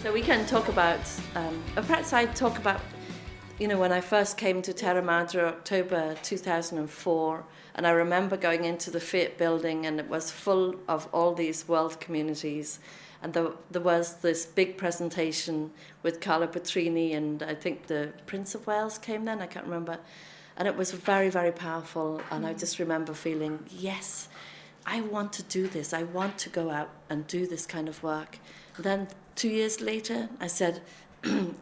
So we can talk about, perhaps I'd talk about, when I first came to Terra Madre, October 2004, and I remember going into the Fiat building and it was full of all these world communities. And there was this big presentation with Carla Petrini, and I think the Prince of Wales came then, I can't remember. And it was very, very powerful. And I just remember feeling, yes, I want to do this. I want to go out and do this kind of work. And then 2 years later, I said,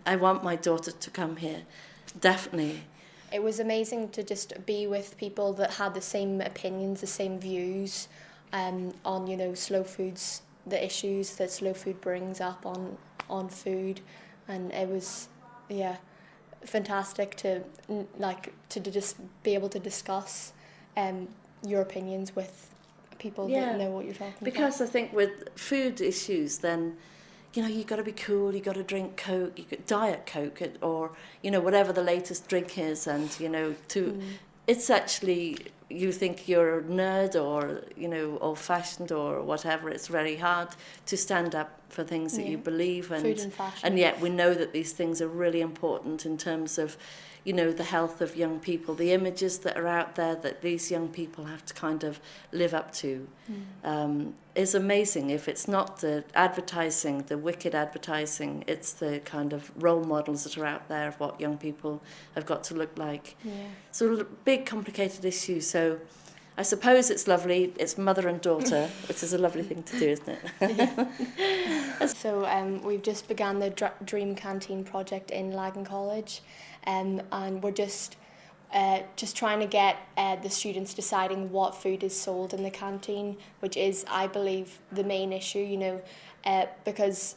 I want my daughter to come here. Definitely. It was amazing to just be with people that had the same opinions, the same views on, slow foods, the issues that slow food brings up on food. And it was, fantastic to just be able to discuss your opinions with people that know what you're talking about. Because I think with food issues, then, you've got to be cool, you've got to drink Coke, you could Diet Coke, or, whatever the latest drink is, and, it's actually, you think you're a nerd or, old-fashioned or whatever, it's very hard to stand up for things that you believe. Food and fashion. And yet we know that these things are really important in terms of, the health of young people, the images that are out there that these young people have to kind of live up to is amazing. If it's not the advertising, the wicked advertising, it's the kind of role models that are out there of what young people have got to look like. Yeah. So a big, complicated issue. So I suppose it's lovely. It's mother and daughter, which is a lovely thing to do, isn't it? Yeah. So we've just begun the Dream Canteen project in Lagan College, and we're just trying to get the students deciding what food is sold in the canteen, which is, I believe, the main issue. Because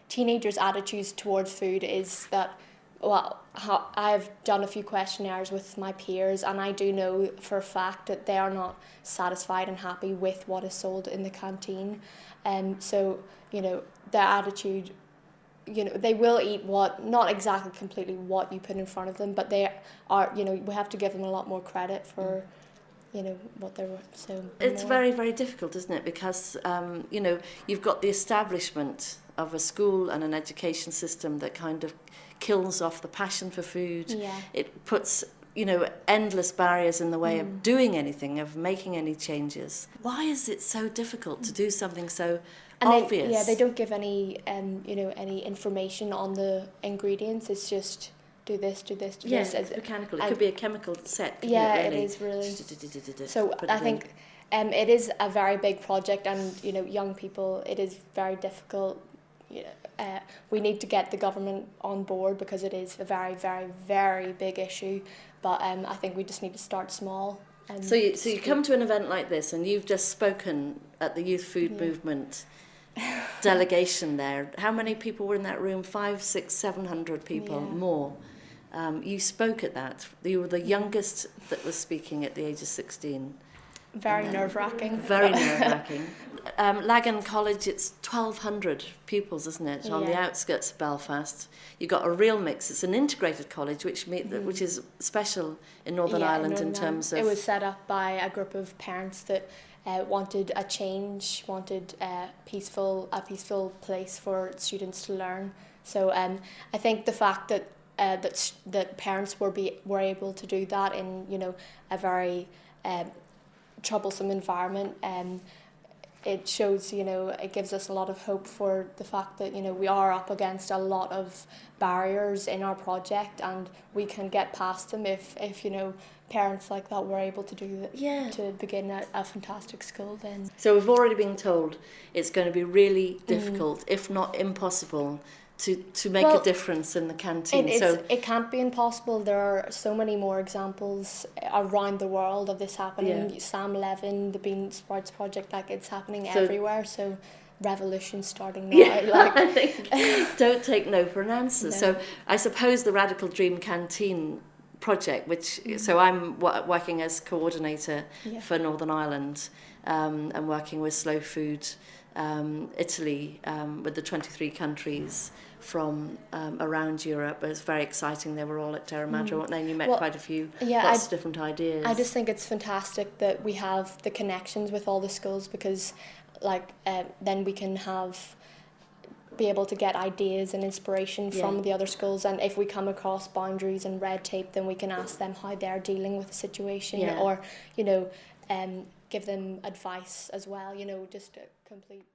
teenagers' attitudes towards food is that. Well, I've done a few questionnaires with my peers, and I do know for a fact that they are not satisfied and happy with what is sold in the canteen. So, their attitude, they will eat not exactly completely what you put in front of them, but they are, we have to give them a lot more credit for, what they're worth. So it's very, very difficult, isn't it? Because, you've got the establishment of a school and an education system that kind of kills off the passion for food. Yeah. It puts, endless barriers in the way of doing anything, of making any changes. Why is it so difficult to do something so obvious? They don't give any, any information on the ingredients. It's just do this, do this, do this. It's mechanical. It could be a chemical set. It is really. So I think it is a very big project, and young people, it is very difficult. We need to get the government on board because it is a very, very, very big issue. But I think we just need to start small. So you come to an event like this, and you've just spoken at the Youth Food Movement delegation there. How many people were in that room? 500, 600, 700 people, more. You spoke at that. You were the youngest that was speaking at the age of 16. Very nerve-wracking. Very nerve-wracking. Lagan College, it's 1,200 pupils, isn't it, on the outskirts of Belfast. You've got a real mix. It's an integrated college, which is special in Northern Ireland in terms of... It was set up by a group of parents that wanted a change, wanted a peaceful place for students to learn. So I think the fact that that parents were able to do that in a very troublesome environment, it shows, it gives us a lot of hope for the fact that, we are up against a lot of barriers in our project, and we can get past them if parents like that were able to do that, to begin a fantastic school then. So we've already been told it's going to be really difficult, if not impossible, to make a difference in the canteen. It can't be impossible. There are so many more examples around the world of this happening. Yeah. Sam Levin, the Bean Sprouts Project, it's happening everywhere. So revolution starting now. I think don't take no for an answer. No. So I suppose the Radical Dream Canteen project, which so I'm working as coordinator for Northern Ireland, and working with Slow Food Italy, with the 23 countries from around Europe. It was very exciting. They were all at Terra Madre, weren't they? And you met quite a few, lots of different ideas. I just think it's fantastic that we have the connections with all the schools, because then we can have be able to get ideas and inspiration from the other schools, and if we come across boundaries and red tape, then we can ask them how they're dealing with the situation, or give them advice as well, just a complete